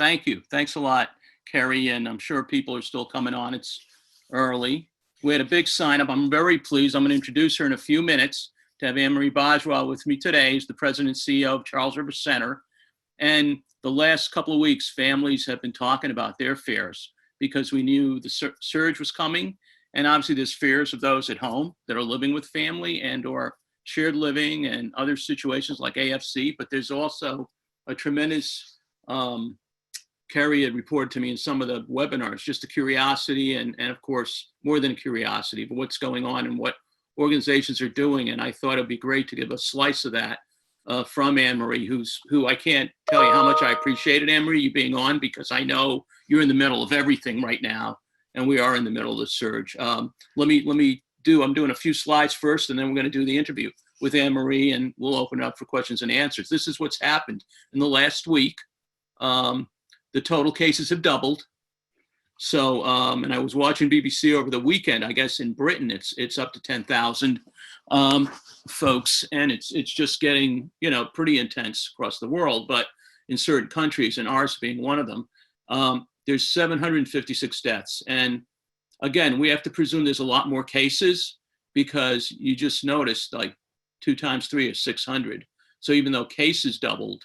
Thank you. Thanks a lot, Kerry, and I'm sure people are still coming on. It's early. We had a big sign up. I'm very pleased. I'm going to introduce her in a few minutes to have Anne-Marie Bajwa with me today. She's the president and CEO of Charles River Center. And the last couple of weeks, families have been talking about their fears because we knew the surge was coming. And obviously there's fears of those at home that are living with family and or shared living and other situations like AFC, but there's also a tremendous, Kerry had reported to me in some of the webinars, just a curiosity and of course, more than a curiosity, but what's going on and what organizations are doing. And I thought it'd be great to give a slice of that from Anne-Marie, who I can't tell you how much I appreciated, Anne-Marie, you being on, because I know you're in the middle of everything right now, and we are in the middle of the surge. I'm doing a few slides first, and then we're going to do the interview with Anne-Marie, and we'll open it up for questions and answers. This is what's happened in the last week. The total cases have doubled. So, and I was watching BBC over the weekend. I guess in Britain, it's up to 10,000 folks, and it's just getting, pretty intense across the world. But in certain countries, and ours being one of them, there's 756 deaths. And again, we have to presume there's a lot more cases because you just noticed like 2 times 3 is 600. So even though cases doubled,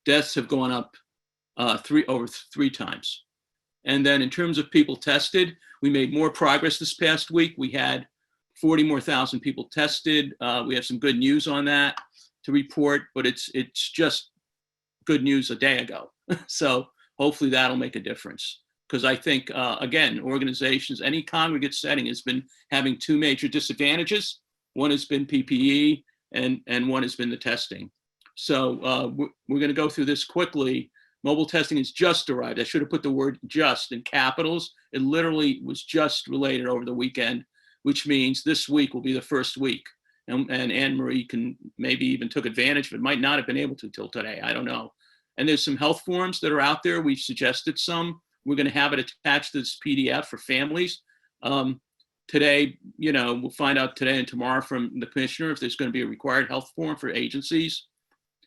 deaths have gone up over three times. And then in terms of people tested, we made more progress this past week. We had 40 more thousand people tested. We have some good news on that to report, but it's just good news a day ago. So hopefully that'll make a difference. Because I think, again, organizations, any congregate setting has been having 2 major disadvantages. One has been PPE and one has been the testing. So we're going to go through this quickly. Mobile testing has just arrived. I should have put the word just in capitals. It literally was just related over the weekend, which means this week will be the first week. And Anne-Marie can maybe even took advantage of it, might not have been able to till today. I don't know. And there's some health forms that are out there. We've suggested some. We're going to have it attached to this PDF for families. Today, we'll find out today and tomorrow from the commissioner if there's going to be a required health form for agencies.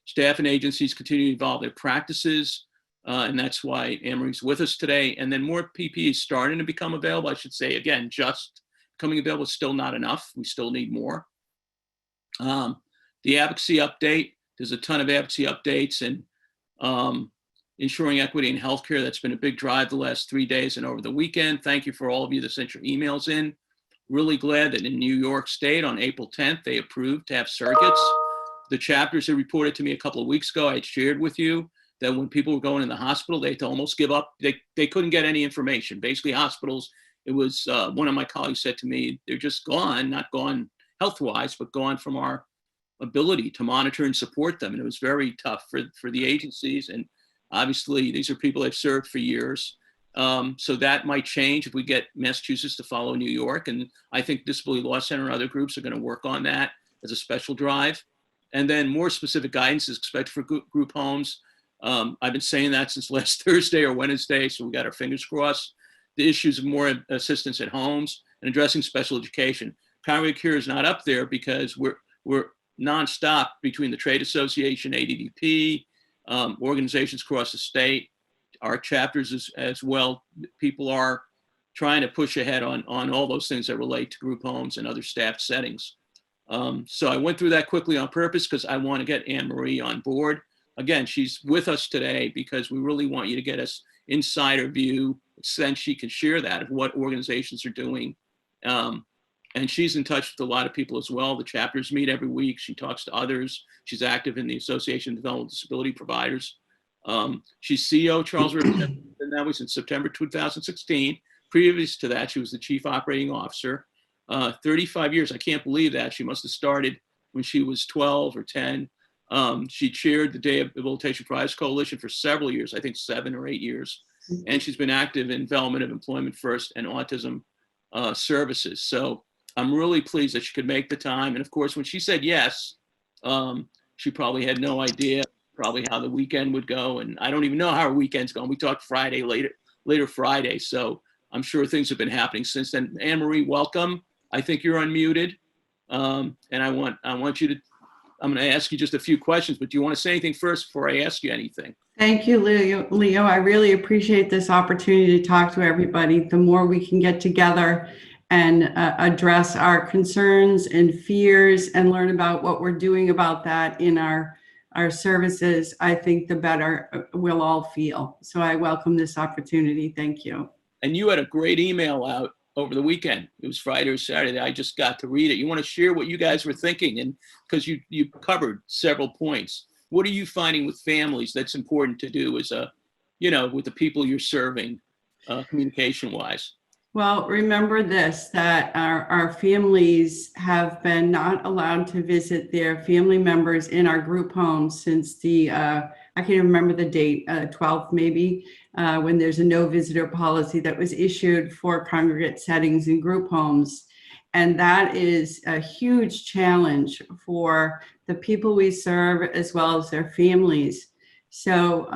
Staff and agencies continue to evolve their practices, and that's why Anne-Marie's with us today. And then more PPE is starting to become available. I should say, again, just becoming available is still not enough. We still need more. The advocacy update, there's a ton of advocacy updates and ensuring equity in healthcare. That's been a big drive the last 3 days and over the weekend. Thank you for all of you that sent your emails in. Really glad that in New York State on April 10th, they approved to have surrogates. The chapters that reported to me a couple of weeks ago, I had shared with you that when people were going in the hospital, they had to almost give up. They couldn't get any information. Basically, hospitals, it was one of my colleagues said to me, they're just gone, not gone health-wise, but gone from our ability to monitor and support them. And it was very tough for the agencies. And obviously, these are people they've served for years. So that might change if we get Massachusetts to follow New York. And I think Disability Law Center and other groups are going to work on that as a special drive. And then more specific guidance is expected for group homes. I've been saying that since last Thursday or Wednesday, so we got our fingers crossed. The issues of more assistance at homes and addressing special education. Congregate care is not up there because we're nonstop between the Trade Association, ADDP, organizations across the state, our chapters as well. People are trying to push ahead on all those things that relate to group homes and other staffed settings. So I went through that quickly on purpose because I want to get Anne-Marie on board. Again, she's with us today because we really want you to get us insider view, since she can share that of what organizations are doing. And she's in touch with a lot of people as well. The chapters meet every week. She talks to others. She's active in the Association of Developmental Disability Providers. She's CEO of Charles River Center. That was in September 2016. Previous to that, she was the Chief Operating Officer. 35 years, I can't believe that. She must have started when she was 12 or 10. She chaired the Day of Rehabilitation Providers Coalition for several years, I think 7 or 8 years. And she's been active in development of Employment First and autism services. So I'm really pleased that she could make the time. And of course, when she said yes, she probably had no idea probably how the weekend would go. And I don't even know how our weekend's going. We talked Friday, later Friday. So I'm sure things have been happening since then. Anne-Marie, welcome. I think you're unmuted. And I want you to, I'm going to ask you just a few questions, but do you want to say anything first before I ask you anything? Thank you, Leo. I really appreciate this opportunity to talk to everybody. The more we can get together and address our concerns and fears and learn about what we're doing about that in our services, I think the better we'll all feel. So I welcome this opportunity. Thank you. And you had a great email out over the weekend. It was Friday or Saturday. I just got to read it. You want to share what you guys were thinking? And because you covered several points. What are you finding with families that's important to do as with the people you're serving, communication wise? Well, remember this, that our families have been not allowed to visit their family members in our group homes since I can't even remember the date, 12th maybe, when there's a no visitor policy that was issued for congregate settings in group homes. And that is a huge challenge for the people we serve as well as their families. So,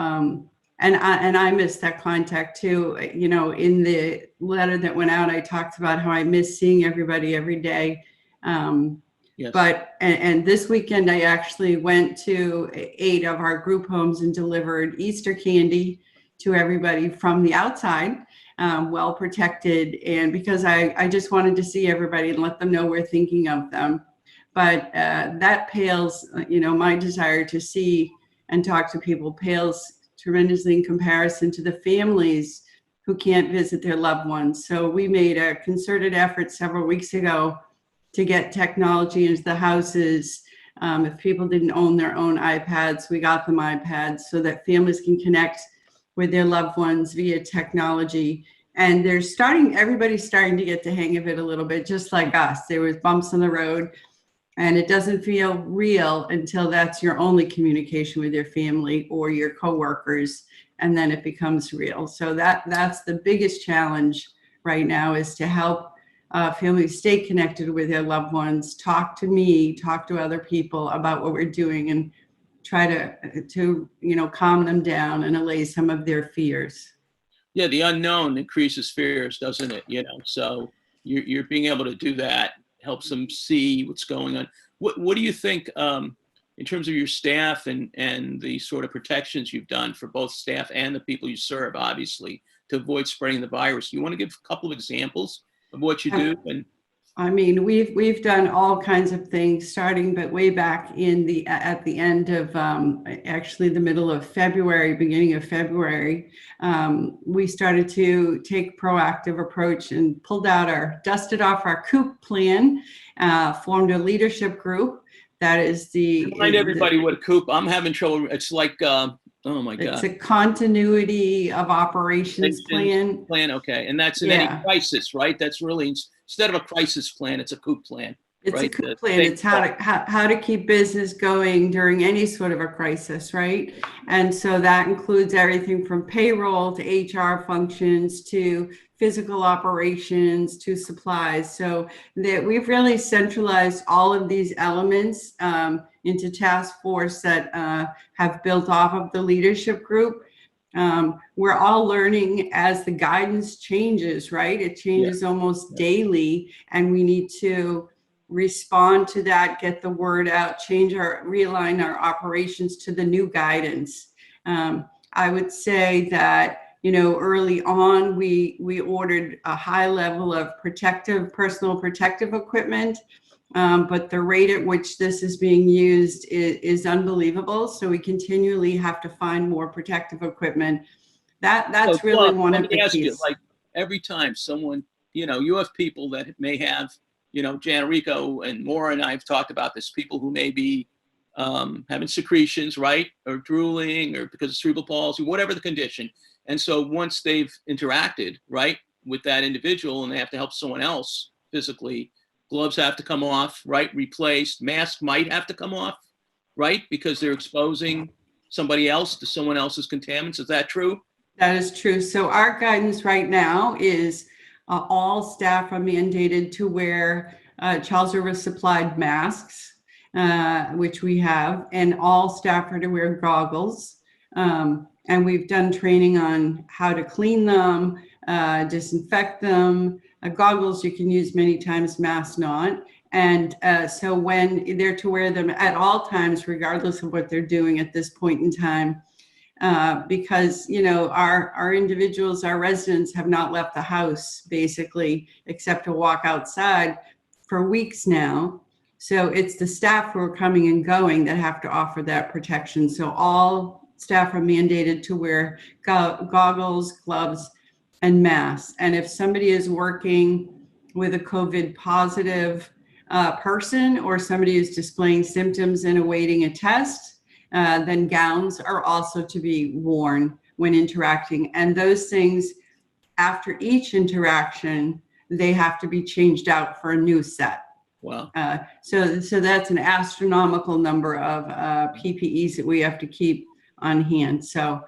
and I miss that contact too. You know, in the letter that went out, I talked about how I miss seeing everybody every day. Yes. But this weekend, I actually went to 8 of our group homes and delivered Easter candy to everybody from the outside, well protected. And because I just wanted to see everybody and let them know we're thinking of them. But that pales, my desire to see and talk to people pales tremendously in comparison to the families who can't visit their loved ones. So we made a concerted effort several weeks ago to get technology into the houses. If people didn't own their own iPads, we got them iPads so that families can connect with their loved ones via technology. And everybody's starting to get the hang of it a little bit, just like us. There was bumps on the road. And it doesn't feel real until that's your only communication with your family or your coworkers, and then it becomes real. So that's the biggest challenge right now, is to help families stay connected with their loved ones, talk to me, talk to other people about what we're doing, and try to calm them down and allay some of their fears. Yeah, the unknown increases fears, doesn't it? So you're being able to do that helps them see what's going on. What do you think in terms of your staff and the sort of protections you've done for both staff and the people you serve, obviously, to avoid spreading the virus? You want to give a couple of examples of what you do? I mean, we've done all kinds of things, starting but way back at the end of actually the middle of February, beginning of February. We started to take proactive approach and dusted off our COOP plan, formed a leadership group. That is Remind everybody what a COOP. I'm having trouble. It's like oh my God. It's a continuity of operations plan. Okay, and that's in any crisis, right? That's really, instead of a crisis plan, it's a COOP plan. It's right? a COOP plan. It's how to keep business going during any sort of a crisis, right? And so that includes everything from payroll to HR functions to physical operations to supplies. So that we've really centralized all of these elements into task force that have built off of the leadership group. We're all learning as the guidance changes, right? It changes almost daily, and we need to respond to that, get the word out, realign our operations to the new guidance. I would say that, early on, we ordered a high level of personal protective equipment, but the rate at which this is being used is unbelievable. So we continually have to find more protective equipment. That's really one of the keys. Like every time someone, you have people that may have, Jan Rico and Maura and I have talked about this, people who may be having secretions, right? Or drooling, or because of cerebral palsy, whatever the condition. And so once they've interacted, right, with that individual and they have to help someone else physically, gloves have to come off, right? Replaced. Mask might have to come off, right? Because they're exposing somebody else to someone else's contaminants. Is that true? That is true. So our guidance right now is all staff are mandated to wear child service supplied masks, which we have, and all staff are to wear goggles. And we've done training on how to clean them, disinfect them. Goggles you can use many times, masks not. And so when they're to wear them at all times, regardless of what they're doing at this point in time. because, our individuals, our residents have not left the house basically, except to walk outside for weeks now. So it's the staff who are coming and going that have to offer that protection. So all staff are mandated to wear goggles, gloves, and masks. And if somebody is working with a COVID positive person, or somebody is displaying symptoms and awaiting a test, then gowns are also to be worn when interacting. And those things, after each interaction, they have to be changed out for a new set. Wow. So that's an astronomical number of PPEs that we have to keep on hand. So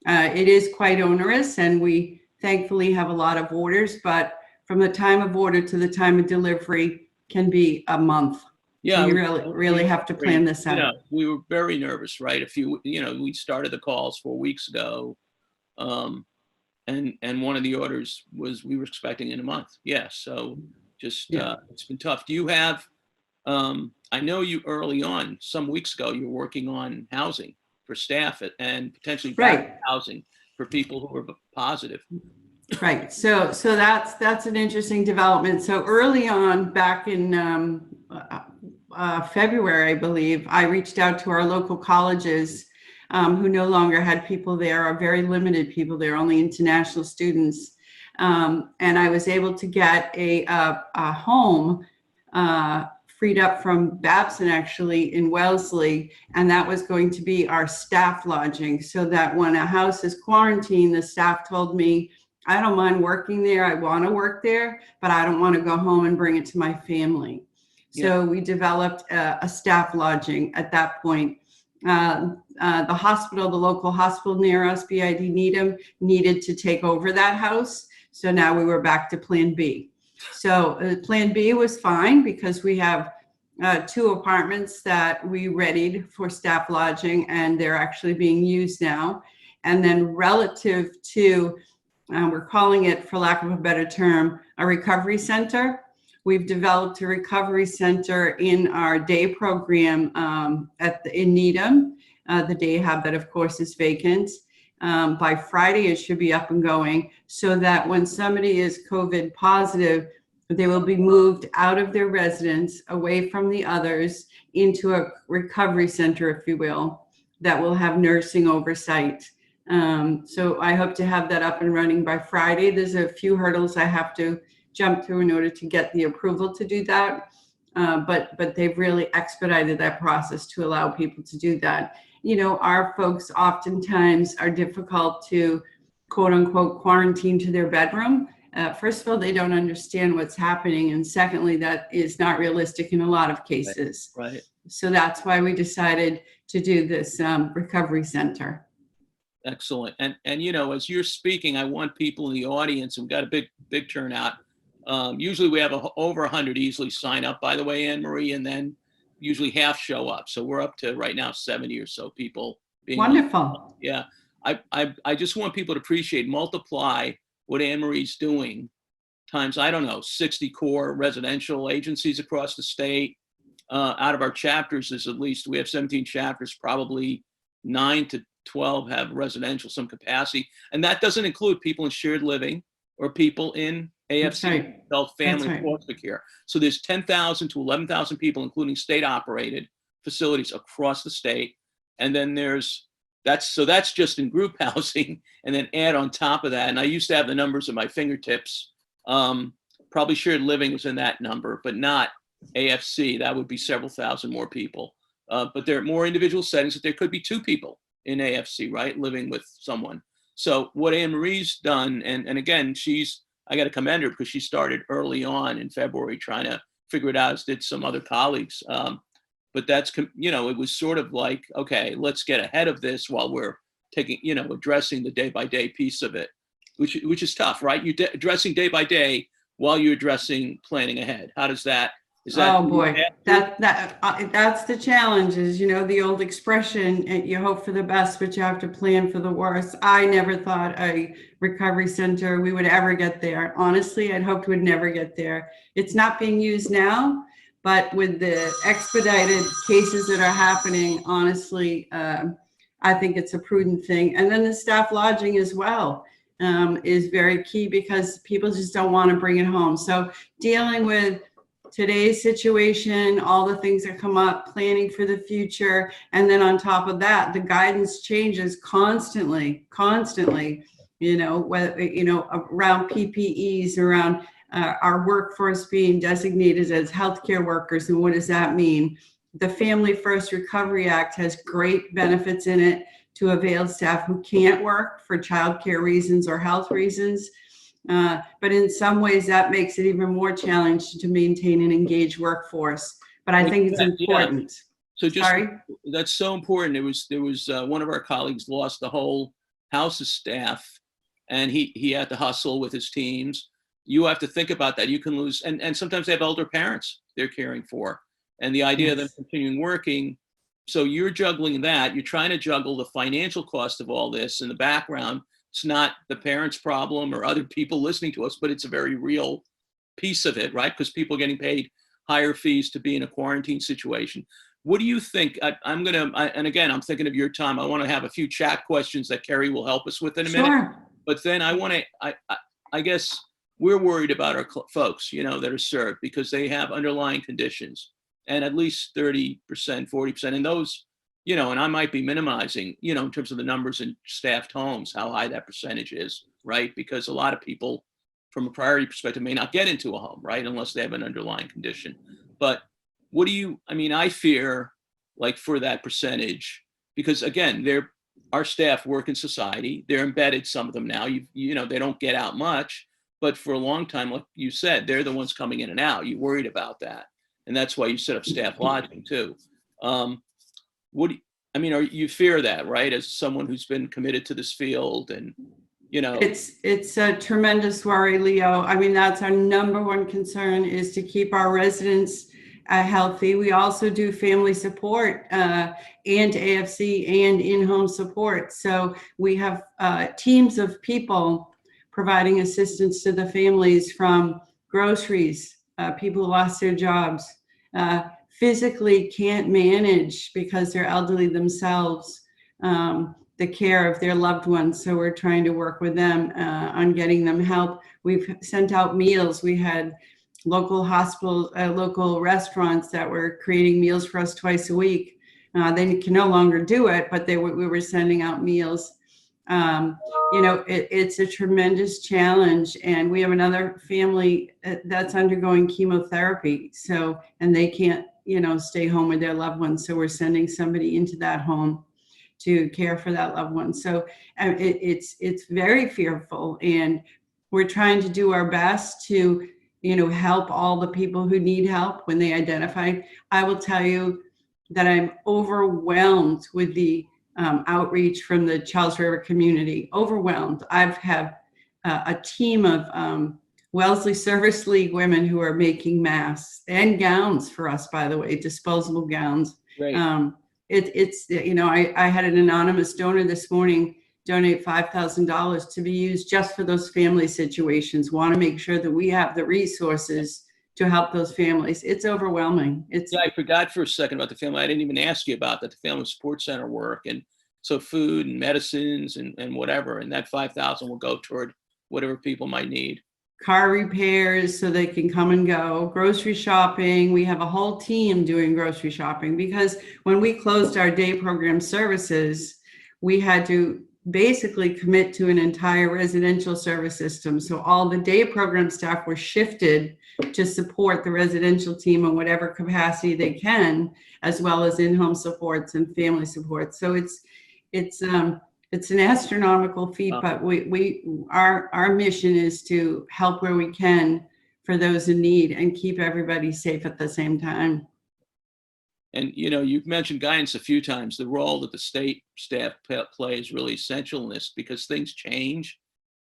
it is quite onerous, and we thankfully have a lot of orders, but from the time of order to the time of delivery can be a month. Yeah, so you really have to plan this out. We were very nervous, right? We started the calls 4 weeks ago, and one of the orders was we were expecting in a month. Yeah, so just it's been tough. Do you have? I know you early on, some weeks ago, you were working on housing for staff and potentially housing for people who were positive. Right. So that's an interesting development. So early on, back in February, I believe, I reached out to our local colleges who no longer had people there, or very limited people there, only international students. And I was able to get a home freed up from Babson, actually, in Wellesley, and that was going to be our staff lodging, so that when a house is quarantined, the staff told me, I don't mind working there, I want to work there, but I don't want to go home and bring it to my family. So we developed a staff lodging at that point. The hospital, the local hospital near us, BID Needham, needed to take over that house. So now we were back to Plan B. So Plan B was fine, because we have 2 apartments that we readied for staff lodging, and they're actually being used now. And then relative to, we're calling it, for lack of a better term, a recovery center. We've developed a recovery center in our day program in Needham, the day hub that of course is vacant. By Friday, it should be up and going, so that when somebody is COVID positive, they will be moved out of their residence, away from the others, into a recovery center, if you will, that will have nursing oversight. So I hope to have that up and running by Friday. There's a few hurdles I have to jump through in order to get the approval to do that. But they've really expedited that process to allow people to do that. Our folks oftentimes are difficult to, quote unquote, quarantine to their bedroom. First of all, they don't understand what's happening. And secondly, that is not realistic in a lot of cases. Right. So that's why we decided to do this recovery center. Excellent. And as you're speaking, I want people in the audience, and we've got a big turnout. Usually we have over 100 easily sign up, by the way, Anne-Marie, and then usually half show up. So we're up to right now 70 or so people being wonderful. Yeah. I just want people to multiply what Anne-Marie's doing times, I don't know, 60 core residential agencies across the state. Out of our chapters, we have 17 chapters, probably 9 to 12 have residential, some capacity. And that doesn't include people in shared living or people in AFC, adult family foster care. So there's 10,000 to 11,000 people, including state operated facilities across the state. And then that's just in group housing, and then add on top of that. And I used to have the numbers at my fingertips. Probably shared living was in that number, but not AFC. That would be several thousand more people. But there are more individual settings that there could be 2 people in AFC, right, living with someone. So what Anne-Marie's done, and again, I got to commend her, because she started early on in February trying to figure it out, as did some other colleagues. But that's, it was sort of like, okay, let's get ahead of this while we're taking, addressing the day-by-day piece of it, which is tough, right? You're addressing day by day while you're addressing planning ahead. How does that? Oh boy, that's the challenge. Is the old expression, you hope for the best, but you have to plan for the worst. I never thought a recovery center we would ever get there. Honestly, I'd hoped we'd never get there. It's not being used now, but with the expedited cases that are happening, honestly, I think it's a prudent thing. And then the staff lodging as well is very key because people just don't want to bring it home. So dealing with today's situation, all the things that come up, planning for the future, and then on top of that, the guidance changes constantly, whether, around PPEs, around our workforce being designated as healthcare workers, and what does that mean? The Family First Recovery Act has great benefits in it to avail staff who can't work for childcare reasons or health reasons. But in some ways that makes it even more challenging to maintain an engaged workforce. But I think it's important. Yeah. So that's so important. There was one of our colleagues lost the whole house of staff, and he had to hustle with his teams. You have to think about that. You can lose, and sometimes they have older parents they're caring for. And the idea of them continuing working, so you're juggling that. You're trying to juggle the financial cost of all this in the background. It's not the parents' problem or other people listening to us, but it's a very real piece of it, right? Because people are getting paid higher fees to be in a quarantine situation. What do you think? And again, I'm thinking of your time. I want to have a few chat questions that Kerry will help us with in a minute. But then I guess we're worried about our folks, that are served because they have underlying conditions. And at least 30%, 40%. And those, and I might be minimizing, in terms of the numbers in staffed homes, how high that percentage is, right? Because a lot of people, from a priority perspective, may not get into a home, right? Unless they have an underlying condition. But I fear, like, for that percentage, because again, our staff work in society. They're embedded, some of them now, they don't get out much. But for a long time, like you said, they're the ones coming in and out. You're worried about that. And that's why you set up staff lodging too. You fear that, right? As someone who's been committed to this field and, It's a tremendous worry, Leo. That's our number one concern, is to keep our residents healthy. We also do family support and AFC and in-home support. So we have teams of people providing assistance to the families, from groceries, people who lost their jobs, physically can't manage because they're elderly themselves, the care of their loved ones. So we're trying to work with them on getting them help. We've sent out meals. We had local hospitals, local restaurants that were creating meals for us twice a week. They can no longer do it, but we were sending out meals. It's a tremendous challenge, and we have another family that's undergoing chemotherapy. So, and they can't, stay home with their loved ones. So we're sending somebody into that home to care for that loved one. So it's very fearful, and we're trying to do our best to, help all the people who need help when they identify. I will tell you that I'm overwhelmed with the outreach from the Charles River community. Overwhelmed. I have a team of Wellesley Service League women who are making masks and gowns for us, by the way, disposable gowns. Right. I had an anonymous donor this morning donate $5,000 to be used just for those family situations. Want to make sure that we have the resources to help those families. It's overwhelming. I forgot for a second about the family. I didn't even ask you about that, the Family Support Center work. And so food and medicines and whatever, and that 5,000 will go toward whatever people might need. Car repairs so they can come and go, grocery shopping. We have a whole team doing grocery shopping, because when we closed our day program services, we had to basically commit to an entire residential service system. So all the day program staff were shifted to support the residential team in whatever capacity they can, as well as in-home supports and family supports. So it's an astronomical feat, but our mission is to help where we can for those in need and keep everybody safe at the same time. And, you've mentioned guidance a few times. The role that the state staff play is really essential in this, because things change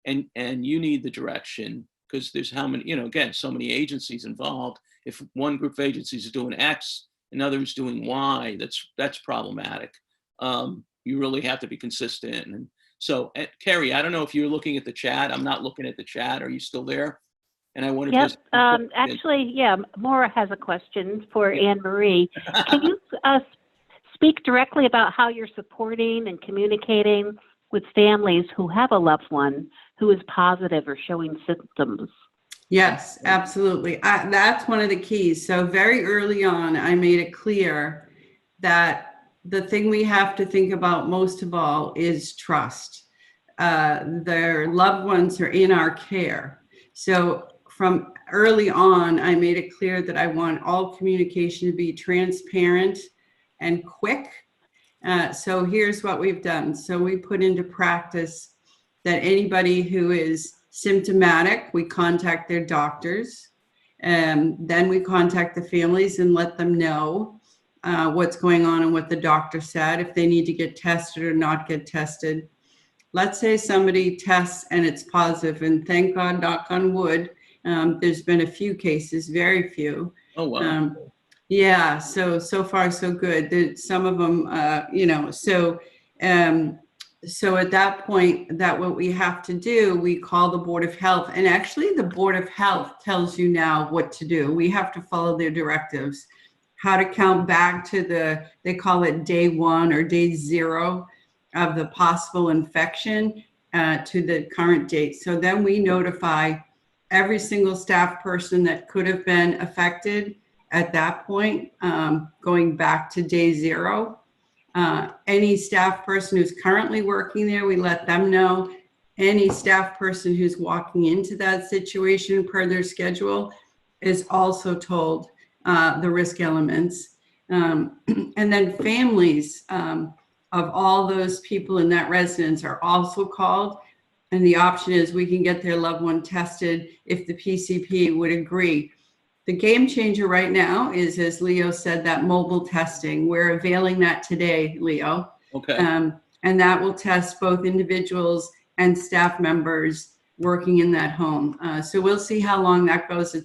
and you need the direction, because there's how many, again, so many agencies involved. If one group of agencies is doing X, another is doing Y, that's problematic. You really have to be consistent. And so, Kerry, I don't know if you're looking at the chat. I'm not looking at the chat. Are you still there? And I wanted Yep. to Actually, yeah, Maura has a question for Anne-Marie. Can you speak directly about how you're supporting and communicating with families who have a loved one who is positive or showing symptoms? Yes, absolutely. That's one of the keys. So very early on, I made it clear that the thing we have to think about most of all is trust. Their loved ones are in our care. So from early on, I made it clear that I want all communication to be transparent and quick. So here's what we've done. So we put into practice that anybody who is symptomatic, we contact their doctors, and then we contact the families and let them know what's going on and what the doctor said, if they need to get tested or not get tested. Let's say somebody tests and it's positive, and thank God, knock on wood, there's been a few cases, very few. Oh, wow. Yeah, so far so good. Some of them, so at that point, that what we have to do, we call the Board of Health, and actually the Board of Health tells you now what to do. We have to follow their directives, how to count back to they call it day 1 or day 0 of the possible infection to the current date. So then we notify every single staff person that could have been affected at that point, going back to day 0. Any staff person who's currently working there, we let them know. Any staff person who's walking into that situation per their schedule is also told the risk elements. And then families of all those people in that residence are also called. And the option is we can get their loved one tested if the PCP would agree. The game changer right now is, as Leo said, that mobile testing. We're availing that today, Leo. Okay. And that will test both individuals and staff members working in that home. So we'll see how long that goes.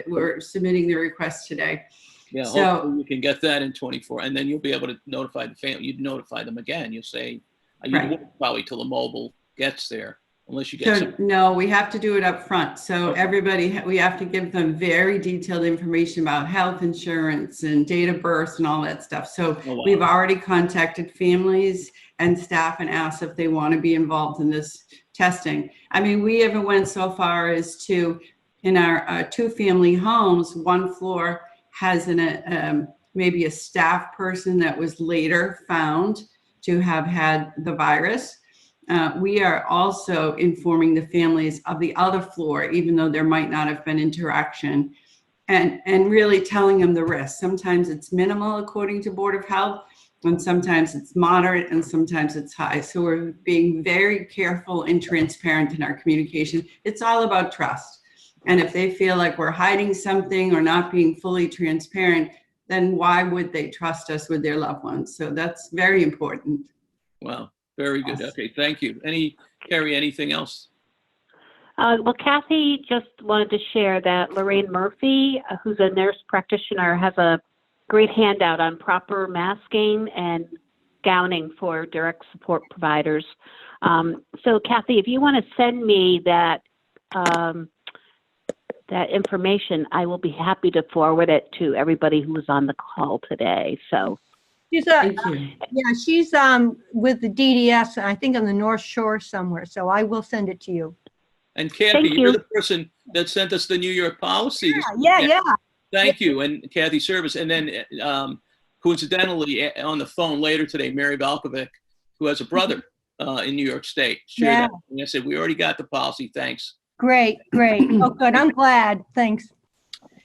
We're submitting the request today. Yeah, So hopefully we can get that in 24, and then you'll be able to notify the family. You'd notify them again. You'll say, you Right. won't probably till the mobile gets there, unless you get So no, we have to do it up front. So Okay. everybody, we have to give them very detailed information about health insurance and date of birth and all that stuff. So Oh, wow. we've already contacted families and staff and asked if they want to be involved in this testing. I mean, we even went so far as to, in our 2-family homes, one floor has maybe a staff person that was later found to have had the virus. We are also informing the families of the other floor, even though there might not have been interaction, and really telling them the risk. Sometimes it's minimal according to Board of Health, and sometimes it's moderate, and sometimes it's high. So we're being very careful and transparent in our communication. It's all about trust. And if they feel like we're hiding something or not being fully transparent, then why would they trust us with their loved ones? So that's very important. Wow, very good. Okay, thank you. Carrie, anything else? Well, Kathy just wanted to share that Lorraine Murphy, who's a nurse practitioner, has a great handout on proper masking and gowning for direct support providers. So Kathy, if you want to send me that information, I will be happy to forward it to everybody who was on the call today. So Thank you. She's with the DDS, I think on the North Shore somewhere. So I will send it to you. And Kathy, Thank you. you're the person that sent us the New York policies. Yeah. Thank you, and Kathy Service. And then coincidentally, on the phone later today, Mary Valkovic, who has a brother in New York State, shared that. And I said, we already got the policy, thanks. Great. Oh, good. I'm glad. Thanks.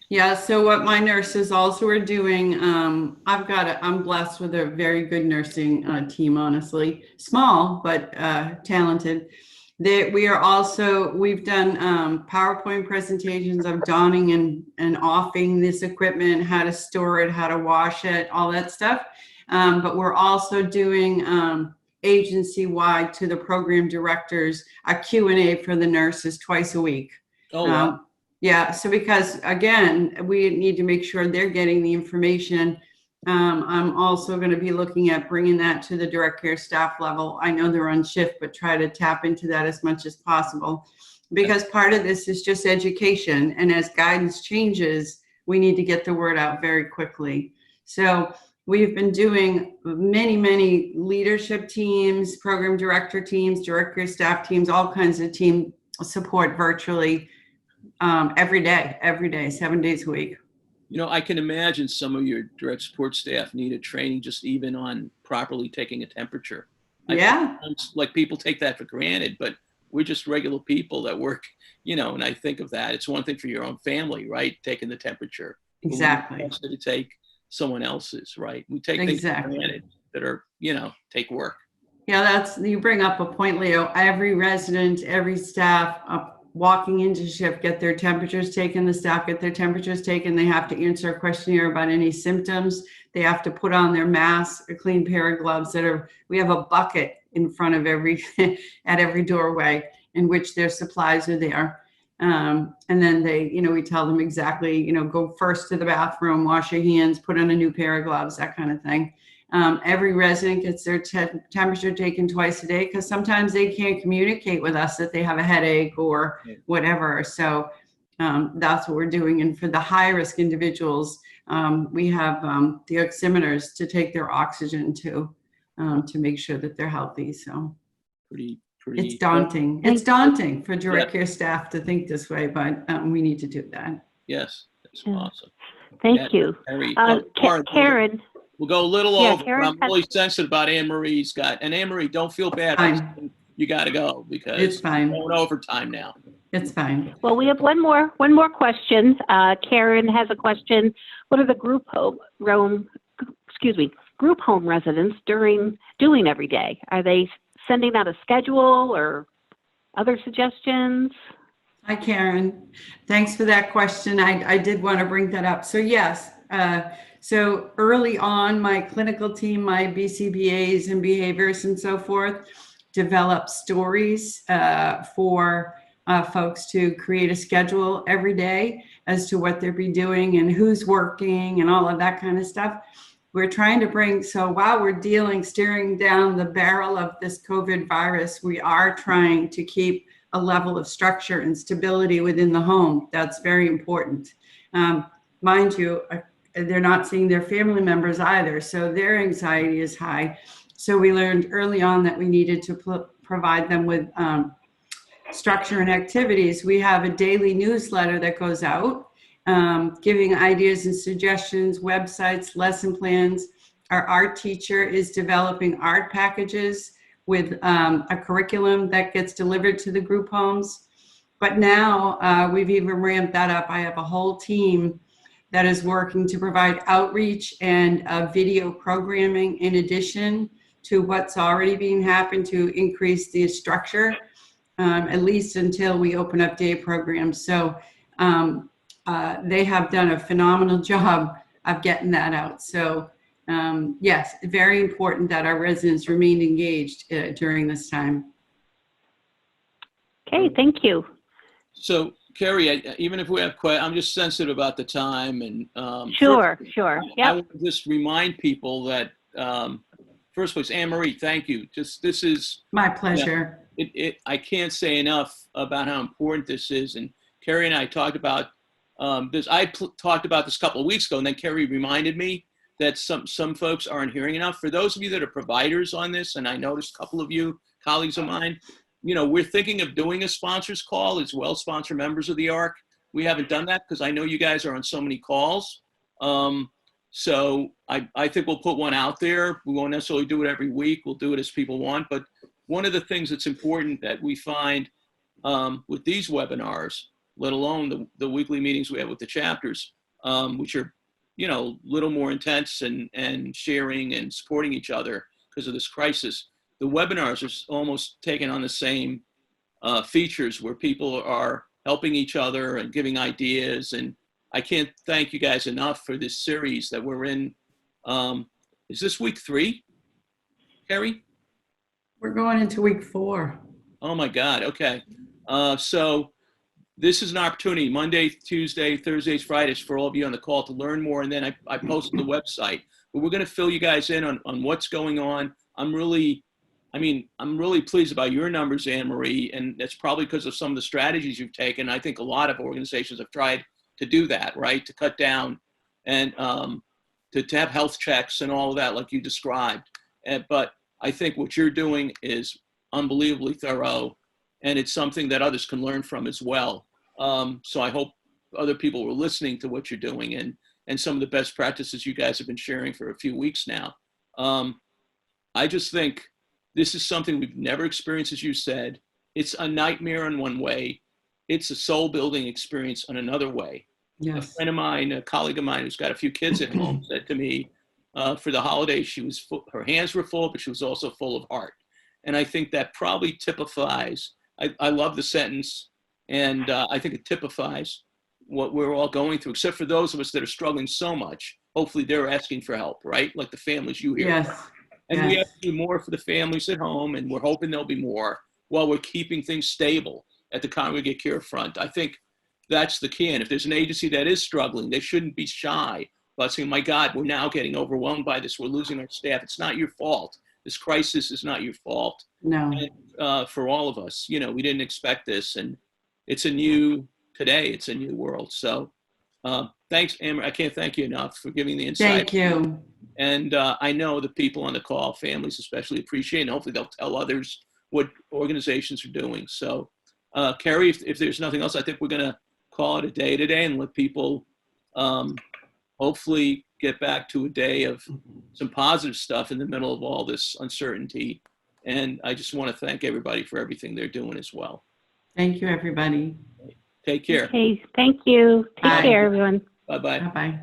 Yeah, so what my nurses also are doing, I'm blessed with a very good nursing team, honestly. Small, but talented. We've done PowerPoint presentations of donning and offing this equipment, how to store it, how to wash it, all that stuff. But we're also doing agency-wide to the program directors, a Q&A for the nurses twice a week. Oh, wow. Yeah, so because again, we need to make sure they're getting the information. I'm also going to be looking at bringing that to the direct care staff level. I know they're on shift, but try to tap into that as much as possible, because part of this is just education. And as guidance changes, we need to get the word out very quickly. So we've been doing many leadership teams, program director teams, director staff teams, all kinds of team support virtually every day, 7 days a week. You know, I can imagine some of your direct support staff needed training just even on properly taking a temperature. Yeah. Like people take that for granted, but we're just regular people that work, you know, and I think of that. It's one thing for your own family, right? Taking the temperature. Exactly. To take someone else's, right? We take things for granted that are, you know, take work. Yeah, you bring up a point, Leo. Every resident, every staff walking into shift get their temperatures taken. The staff get their temperatures taken. They have to answer a questionnaire about any symptoms. They have to put on their mask, a clean pair of gloves we have a bucket in front of at every doorway in which their supplies are there. And then we tell them exactly, go first to the bathroom, wash your hands, put on a new pair of gloves, that kind of thing. Every resident gets their temperature taken twice a day because sometimes they can't communicate with us that they have a headache or whatever. So that's what we're doing. And for the high risk individuals, we have the oximeters to take their oxygen to make sure that they're healthy. So pretty. It's daunting. It's daunting for direct care staff to think this way, but we need to do that. Yes, that's awesome. Thank you. Karen. We'll go a little over, but I'm really sensitive about Anne-Marie's and Anne-Marie, don't feel bad. You got to go because it's fine. We're going overtime now. It's fine. Well, we have one more question. Karen has a question. What are the group home residents doing every day? Are they sending out a schedule or other suggestions? Hi, Karen. Thanks for that question. I did want to bring that up. So yes, so early on, my clinical team, my BCBAs and behaviors and so forth, developed stories for folks to create a schedule every day as to what they'll be doing and who's working and all of that kind of stuff. We're trying to so while we're steering down the barrel of this COVID virus, we are trying to keep a level of structure and stability within the home. That's very important. Mind you, they're not seeing their family members either, so their anxiety is high. So we learned early on that we needed to provide them with structure and activities. We have a daily newsletter that goes out, giving ideas and suggestions, websites, lesson plans. Our art teacher is developing art packages with a curriculum that gets delivered to the group homes. But now we've even ramped that up. I have a whole team that is working to provide outreach and video programming in addition to what's already being happened to increase the structure, at least until we open up day programs. So they have done a phenomenal job of getting that out. So yes, very important that our residents remain engaged during this time. Okay, thank you. So Carrie, even if we have questions, I'm just sensitive about the time. And Sure. I want to just remind people that first place, Anne-Marie, thank you. This is my pleasure. I can't say enough about how important this is. And Carrie and I talked about this. I talked about this a couple of weeks ago, and then Carrie reminded me that some folks aren't hearing enough. For those of you that are providers on this, and I noticed a couple of you colleagues of mine, we're thinking of doing a sponsors call as well, sponsor members of the ARC. We haven't done that because I know you guys are on so many calls. So I think we'll put one out there. We won't necessarily do it every week. We'll do it as people want. But one of the things that's important that we find with these webinars, let alone the weekly meetings we have with the chapters, which are, a little more intense and sharing and supporting each other because of this crisis. The webinars are almost taking on the same features where people are helping each other and giving ideas. And I can't thank you guys enough for this series that we're in. Is this week 3, Carrie? We're going into week 4. Oh my God, okay. So this is an opportunity, Monday, Tuesday, Thursdays, Fridays, for all of you on the call to learn more. And then I posted the website. But we're going to fill you guys in on what's going on. I'm really pleased about your numbers, Anne-Marie, and that's probably because of some of the strategies you've taken. I think a lot of organizations have tried to do that, right? To cut down and to have health checks and all of that, like you described. But I think what you're doing is unbelievably thorough, and it's something that others can learn from as well. So I hope other people were listening to what you're doing and some of the best practices you guys have been sharing for a few weeks now. I just think this is something we've never experienced, as you said. It's a nightmare in one way. It's a soul-building experience in another way. Yes. A friend of mine, a colleague of mine who's got a few kids at home said to me, for the holidays, her hands were full, but she was also full of heart. And I think that probably typifies, I love the sentence, and I think it typifies what we're all going through, except for those of us that are struggling so much. Hopefully they're asking for help, right? Like the families you hear. Yes. And yes. we have to do more for the families at home, and we're hoping there'll be more while we're keeping things stable at the congregate care front. I think that's the key. And if there's an agency that is struggling, they shouldn't be shy about saying, my God, we're now getting overwhelmed by this. We're losing our staff. It's not your fault. This crisis is not your fault. No. And, for all of us, we didn't expect this. And it's a new world. So thanks, Anne-Marie. I can't thank you enough for giving the insight. Thank you. And I know the people on the call, families especially, appreciate it. And hopefully they'll tell others what organizations are doing. So, Carrie, if there's nothing else, I think we're going to call it a day today and let people hopefully get back to a day of some positive stuff in the middle of all this uncertainty. And I just want to thank everybody for everything they're doing as well. Thank you, everybody. Take care. Okay, thank you. Take Bye. care, everyone. Bye-bye. Bye-bye.